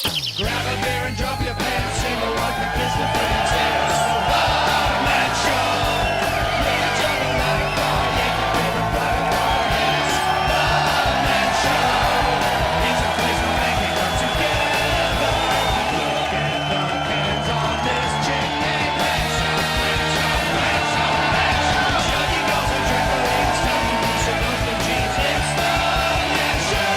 Grab a beer and drop your pants, sing a walk and kiss the friends. It's the one-man show. You're a trouble like bar, yank your favorite private car. It's the one-man show. It's a place where men can come together. Look at the cans on this chick named Ransom. Chucky goes and trampolines, Tony boots and open jeans. It's the one-man show.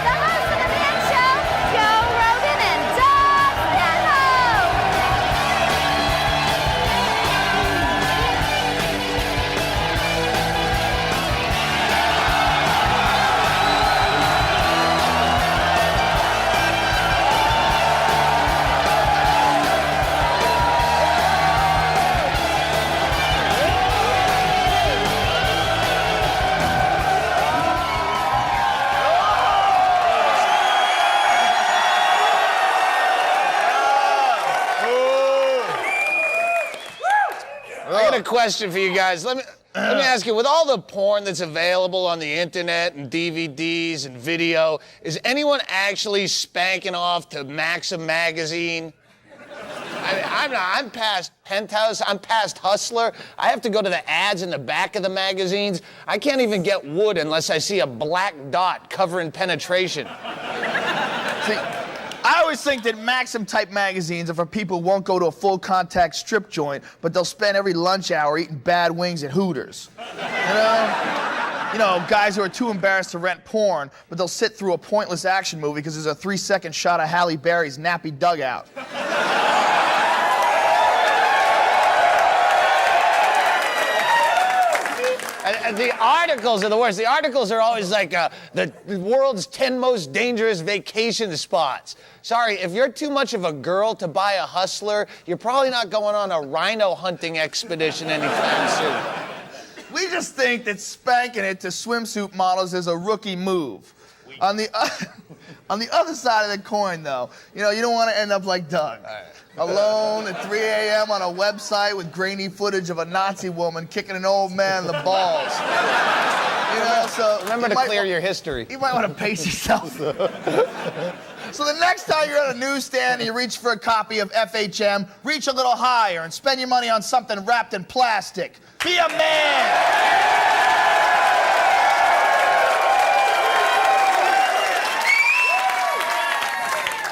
The host of the Man Show, Joel Rogan and Doug Stanhope. I got a question for you guys. Let me ask you, with all the porn that's available on the internet and DVDs and video, is anyone actually spanking off to Maxim magazine? I'm past Penthouse, I'm past Hustler. I have to go to the ads in the back of the magazines. I can't even get wood unless I see a black dot covering penetration. See, I always think that Maxim-type magazines are for people who won't go to a full-contact strip joint, but they'll spend every lunch hour eating bad wings at Hooters. You know, guys who are too embarrassed to rent porn, but they'll sit through a pointless action movie because there's a 3-second shot of Halle Berry's nappy dugout. And the articles are the worst. The articles are always like the world's 10 most dangerous vacation spots. Sorry, if you're too much of a girl to buy a Hustler, you're probably not going on a rhino hunting expedition anytime soon. We just think that spanking it to swimsuit models is a rookie move. On the other side of the coin, though, you know, you don't want to end up like Doug. Alone at 3 a.m. on a website with grainy footage of a Nazi woman kicking an old man in the balls. You know, so remember to clear your history. You might want to pace yourself. So the next time you're at a newsstand and you reach for a copy of FHM, reach a little higher and spend your money on something wrapped in plastic. Be a man!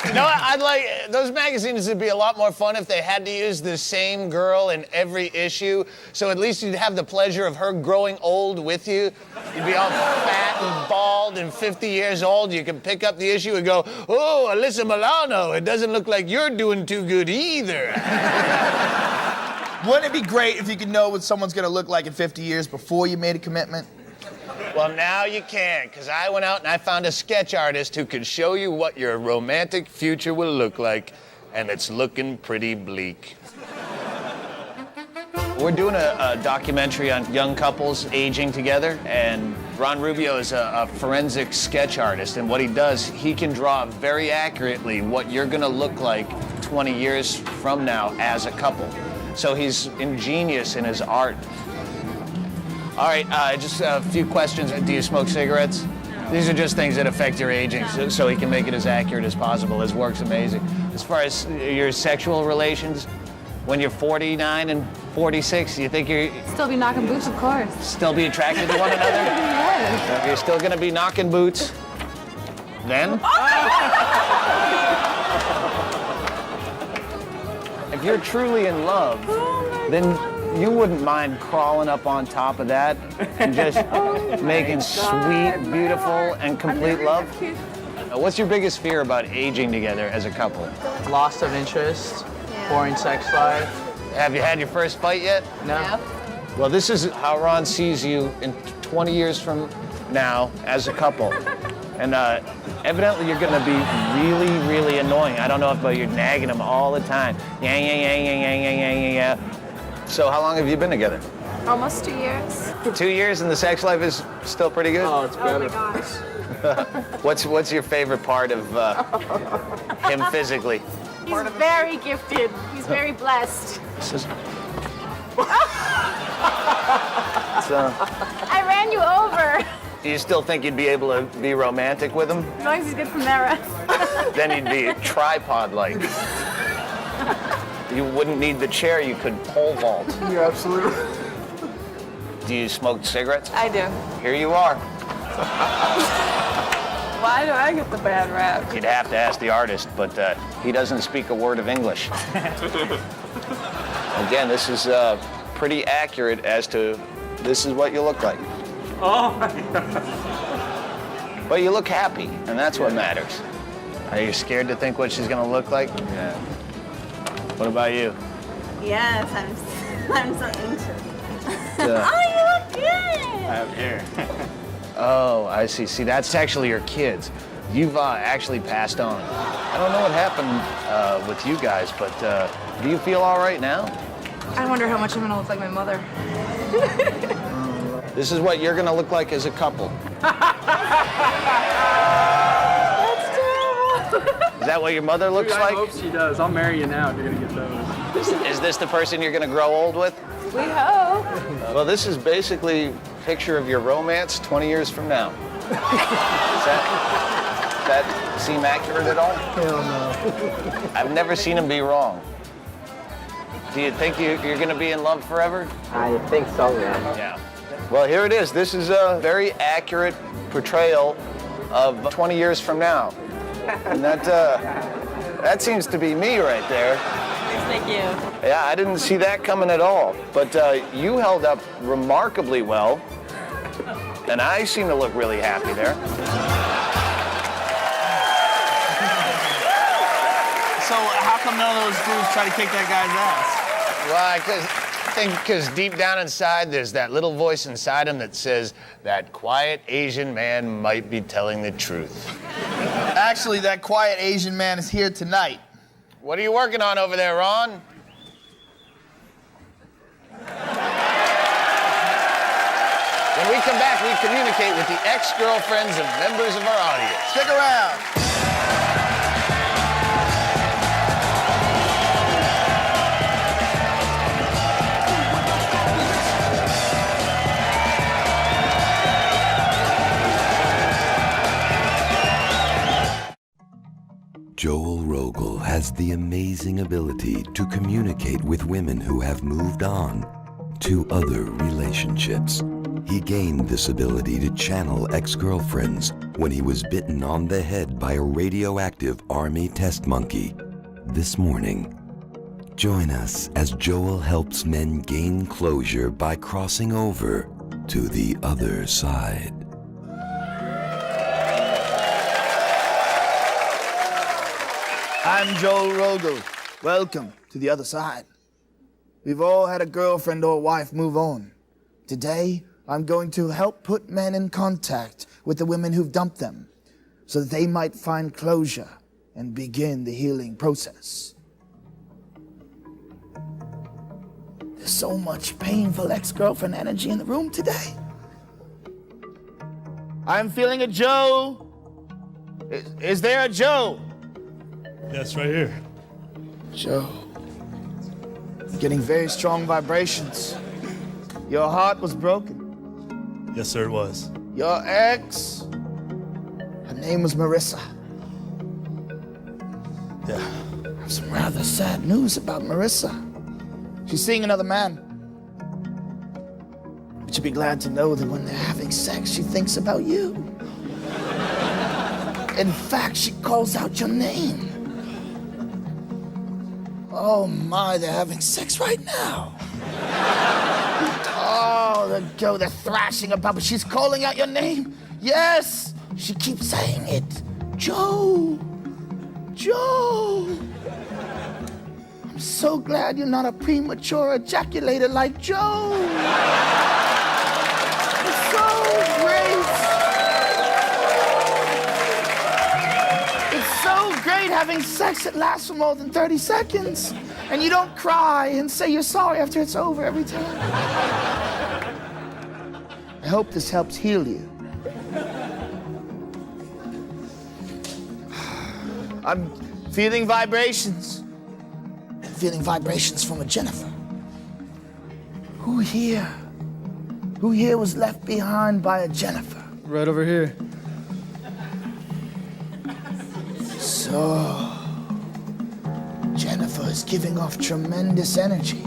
You know what? I'd like those magazines would be a lot more fun if they had to use the same girl in every issue. So at least you'd have the pleasure of her growing old with you. You'd be all fat and bald and 50 years old. You could pick up the issue and go, "Oh, Alyssa Milano, it doesn't look like you're doing too good either." Wouldn't it be great if you could know what someone's gonna look like in 50 years before you made a commitment? Well, now you can, because I went out and I found a sketch artist who can show you what your romantic future will look like, and it's looking pretty bleak. We're doing a documentary on young couples aging together, and Ron Rubio is a forensic sketch artist, and what he does, he can draw very accurately what you're gonna look like 20 years from now as a couple. So he's ingenious in his art. All right, just a few questions. Do you smoke cigarettes? No. These are just things that affect your aging, so he can make it as accurate as possible. His work's amazing. As far as your sexual relations, when you're 49 and 46, you think you're... Still be knocking boots, of course. Still be attracted to one another? Yes. You're still gonna be knocking boots? Then? If you're truly in love, then you wouldn't mind crawling up on top of that and just making sweet, beautiful, and complete love? What's your biggest fear about aging together as a couple? Loss of interest, boring sex life. Have you had your first fight yet? No. Well, this is how Ron sees you in 20 years from now as a couple. And evidently you're gonna be really, really annoying. I don't know if you're nagging him all the time. Yeah, yeah, yeah, yeah, yeah, yeah, yeah, yeah. So how long have you been together? Almost 2 years. 2 years and the sex life is still pretty good? Oh, it's better. Oh my gosh. What's your favorite part of him physically? He's very gifted. He's very blessed. This is... It's I ran you over. you still think you'd be able to be romantic with him? As long as he's good for Mara. Then he'd be tripod-like. You wouldn't need the chair, you could pole vault. You're absolutely. Do you smoke cigarettes? I do. Here you are. Why do I get the bad rap? You'd have to ask the artist, but he doesn't speak a word of English. Again, this is pretty accurate as to this is what you look like. Oh my God. But you look happy, and that's what matters. Are you scared to think what she's gonna look like? Yeah. What about you? Yes, I'm so anxious. Yeah. Oh, you look good. I have hair. Oh, I see. See, that's actually your kids. You've actually passed on. I don't know what happened with you guys, but do you feel all right now? I wonder how much I'm gonna look like my mother. This is what you're gonna look like as a couple. That's terrible. Is that what your mother looks I like? hope she does. I'll marry you now if you're gonna get those. Is this the person you're gonna grow old with? We hope. Well, this is basically a picture of your romance 20 years from now. Does that seem accurate at all? Hell no. I've never seen him be wrong. Do you think you're going to be in love forever? I think so, yeah. Yeah. Well, here it is. This is a very accurate portrayal of 20 years from now. And that seems to be me right there. Thank you. Yeah, I didn't see that coming at all. But you held up remarkably well. And I seem to look really happy there. So how come none of those dudes try to kick that guy's ass? Well, because deep down inside, there's that little voice inside him that says, that quiet Asian man might be telling the truth. Actually, that quiet Asian man is here tonight. What are you working on over there, Ron? When we come back, we communicate with the ex-girlfriends of members of our audience. Stick around. Joel Rogal has the amazing ability to communicate with women who have moved on to other relationships. He gained this ability to channel ex-girlfriends when he was bitten on the head by a radioactive army test monkey. This morning, join us as Joel helps men gain closure by crossing over to the other side. I'm Joel Rogal. Welcome to the other side. We've all had a girlfriend or wife move on. Today, I'm going to help put men in contact with the women who've dumped them so that they might find closure and begin the healing process. There's so much painful ex-girlfriend energy in the room today. I'm feeling a Joe. Is there a Joe? Yes, right here. Joe, I'm getting very strong vibrations. Your heart was broken. Yes, sir, it was. Your ex, her name was Marissa. Yeah. I have some rather sad news about Marissa. She's seeing another man. But you'll be glad to know that when they're having sex, she thinks about you. In fact, she calls out your name. Oh my, they're having sex right now. Oh, they're thrashing about, but she's calling out your name. Yes, she keeps saying it. Joe, Joe. I'm so glad you're not a premature ejaculator like Joe. It's so great. It's so great having sex that lasts for more than 30 seconds. And you don't cry and say you're sorry after it's over every time. I hope this helps heal you. I'm feeling vibrations. Feeling vibrations from a Jennifer. Who here Who here was left behind by a Jennifer? Right over here. So, Jennifer is giving off tremendous energy.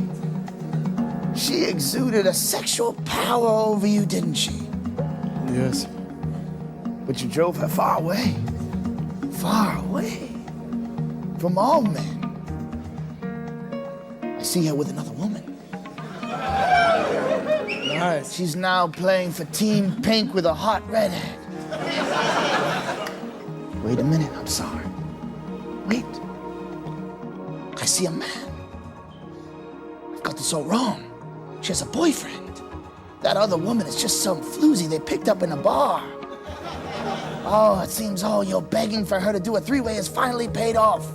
She exuded a sexual power over you, didn't she? Yes. But you drove her far away from all men. I see her with another woman. Nice. She's now playing for Team Pink with a hot redhead. Wait a minute, I'm sorry. Wait. I see a man. I've got this all wrong. She has a boyfriend. That other woman is just some floozy they picked up in a bar. Oh, it seems all your begging for her to do a three-way has finally paid off.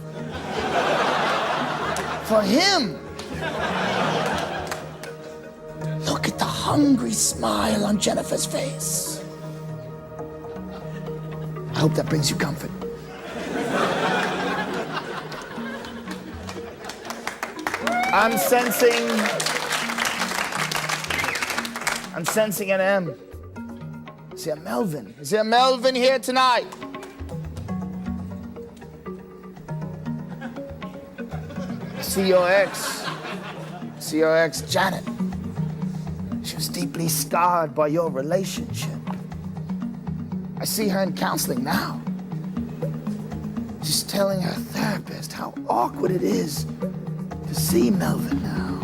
For him. Look at the hungry smile on Jennifer's face. I hope that brings you comfort. I'm sensing an M. Is there Melvin? Is there Melvin here tonight? See your ex Janet. She was deeply scarred by your relationship. I see her in counseling now. She's telling her therapist how awkward it is to see Melvin now.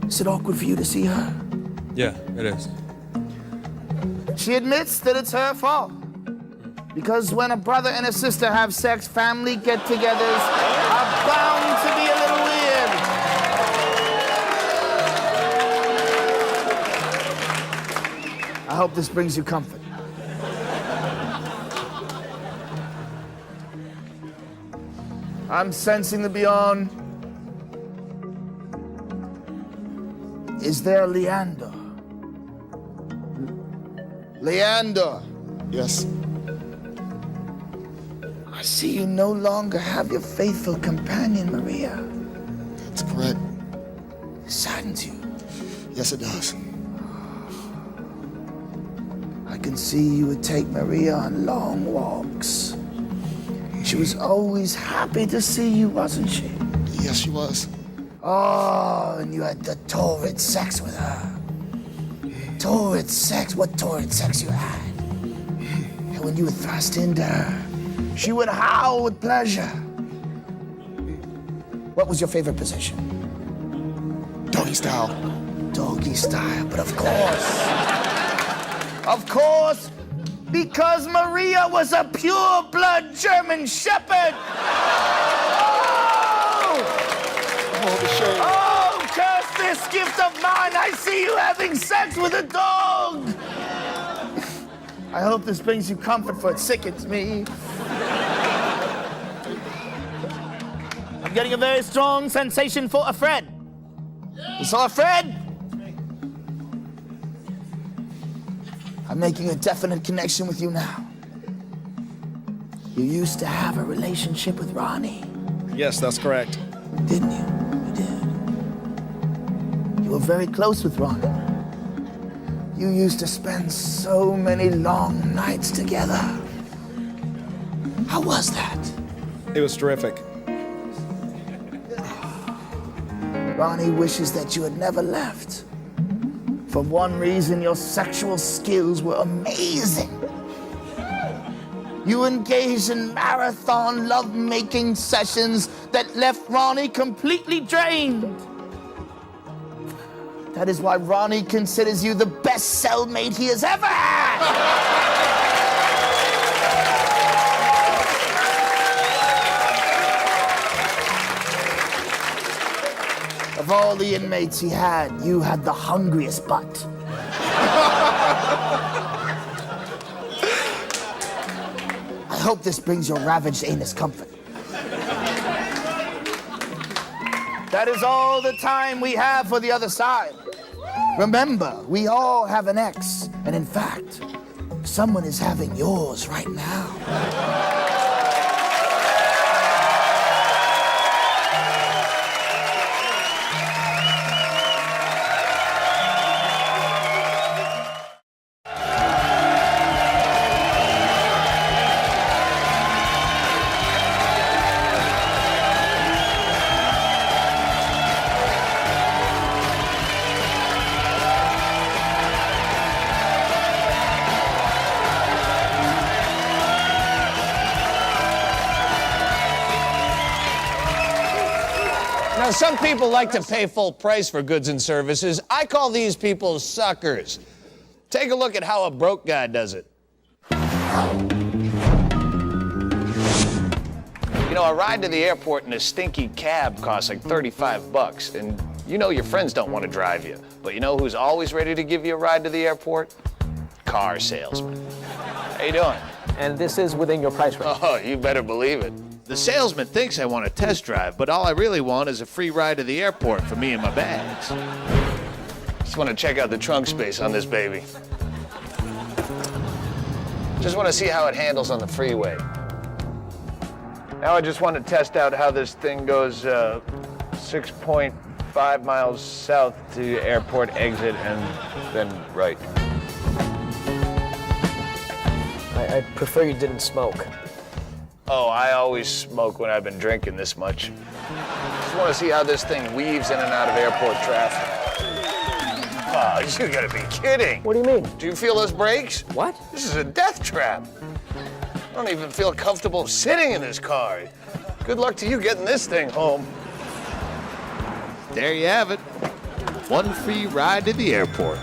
Is it awkward for you to see her? Yeah, it is. She admits that it's her fault. Because when a brother and a sister have sex, family get-togethers are bound to be a little weird. I hope this brings you comfort. I'm sensing the beyond. Is there Leander? Leander. Yes. I see you no longer have your faithful companion, Maria. That's correct. It saddens you. Yes, it does. I can see you would take Maria on long walks. She was always happy to see you, wasn't she? Yes, she was. Oh, and you had the torrid sex with her. Torrid sex? What torrid sex you had? And when you would thrust into her, she would howl with pleasure. What was your favorite position? Doggy style. Doggy style, but of course, because Maria was a pure-blood German Shepherd. Oh, curse this gift of mine. I see you having sex with a dog. I hope this brings you comfort, for it sickens me. I'm getting a very strong sensation for a friend. You saw a friend? I'm making a definite connection with you now. You used to have a relationship with Ronnie. Yes, that's correct. Didn't you? You did. You were very close with Ronnie. You used to spend so many long nights together. How was that? It was terrific. Ronnie wishes that you had never left. For one reason, your sexual skills were amazing. You engaged in marathon love-making sessions that left Ronnie completely drained. That is why Ronnie considers you the best cellmate he has ever had. Of all the inmates he had, you had the hungriest butt. I hope this brings your ravaged anus comfort. That is all the time we have for the other side. Remember, we all have an ex, and in fact, someone is having yours right now. some people like to pay full price for goods and services. I call these people suckers. Take a look at how a broke guy does it. You know, a ride to the airport in a stinky cab costs like 35 bucks, and you know your friends don't want to drive you. But you know who's always ready to give you a ride to the airport? Car salesman. How you doing? And this is within your price range. Oh, you better believe it. The salesman thinks I want a test drive, but all I really want is a free ride to the airport for me and my bags. Just want to check out the trunk space on this baby. Just want to see how it handles on the freeway. Now I just want to test out how this thing goes 6.5 miles south to airport exit and then right. I prefer you didn't smoke. Oh, I always smoke when I've been drinking this much. Just want to see how this thing weaves in and out of airport traffic. Oh, you gotta be kidding. What do you mean? Do you feel those brakes? What? This is a death trap. I don't even feel comfortable sitting in this car. Good luck to you getting this thing home. There you have it. One free ride to the airport.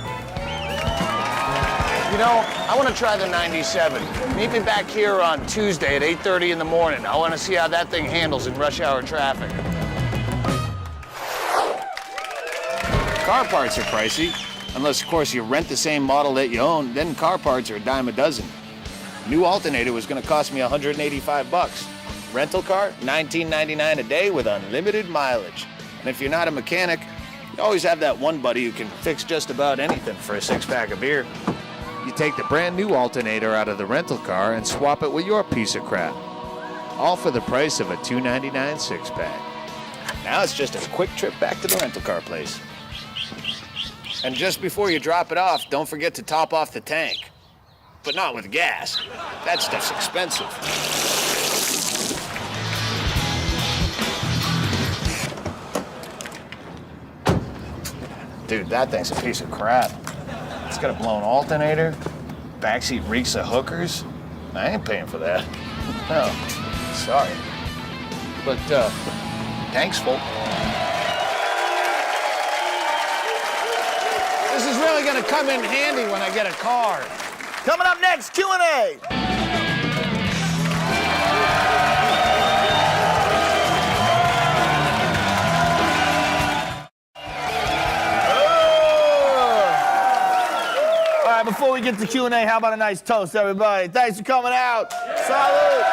You know, I want to try the 97. Meet me back here on Tuesday at 8:30 in the morning. I want to see how that thing handles in rush hour traffic. Car parts are pricey. Unless, of course, you rent the same model that you own, then car parts are a dime a dozen. New alternator was going to cost me 185 bucks. Rental car, $19.99 a day with unlimited mileage. And if you're not a mechanic, you always have that one buddy who can fix just about anything for a six-pack of beer. You take the brand new alternator out of the rental car and swap it with your piece of crap. All for the price of a $2.99 six-pack. Now it's just a quick trip back to the rental car place. And just before you drop it off, don't forget to top off the tank. But not with gas. That stuff's expensive. Dude, that thing's a piece of crap. It's got a blown alternator. Backseat reeks of hookers. I ain't paying for that. No, sorry. But, tank's full. This is really gonna come in handy when I get a car. Coming up next, Q&A. All right, before we get to Q&A, how about a nice toast, everybody? Thanks for coming out. Salute.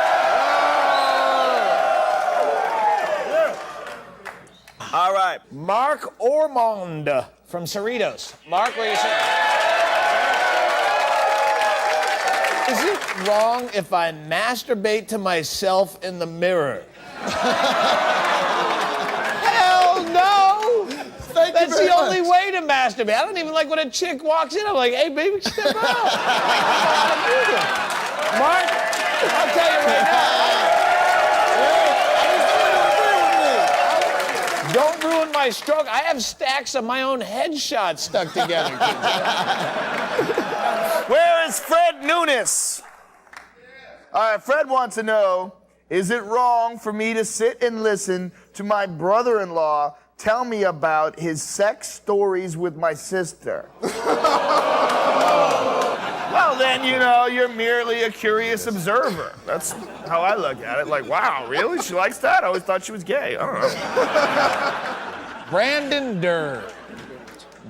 All right. Mark Ormond from Cerritos. Mark, what are you saying? Is it wrong if I masturbate to myself in the mirror? Hell no! That's the only way to masturbate. I don't even like when a chick walks in. I'm like, hey, baby, step out. Mark, I'll tell you right now. Don't ruin my stroke. I have stacks of my own headshots stuck together. Where is Fred Nunes? All right, Fred wants to know, is it wrong for me to sit and listen to my brother-in-law tell me about his sex stories with my sister? Well, then, you know, you're merely a curious observer. That's how I look at it. Like, wow, really? She likes that? I always thought she was gay. I don't know. Brandon Durr.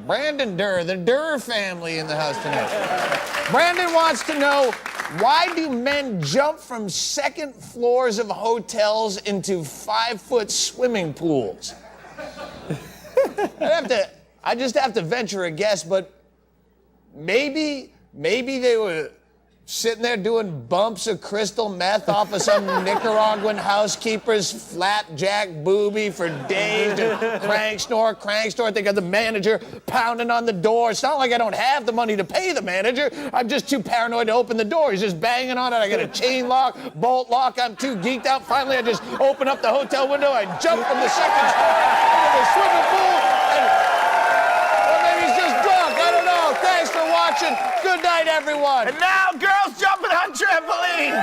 Brandon Durr, the Durr family in the house tonight. Brandon wants to know, why do men jump from second floors of hotels into 5-foot swimming pools? I just have to venture a guess, but maybe they were sitting there doing bumps of crystal meth off of some Nicaraguan housekeeper's flapjack boobie for days. Crank snore. They got the manager pounding on the door. It's not like I don't have the money to pay the manager. I'm just too paranoid to open the door. He's just banging on it. I got a chain lock, bolt lock. I'm too geeked out. Finally, I just open up the hotel window. I jump from the second floor into the swimming pool. Or maybe he's just drunk. I don't know. Thanks for watching. Good night, everyone. And now, girls jumping on trampolines.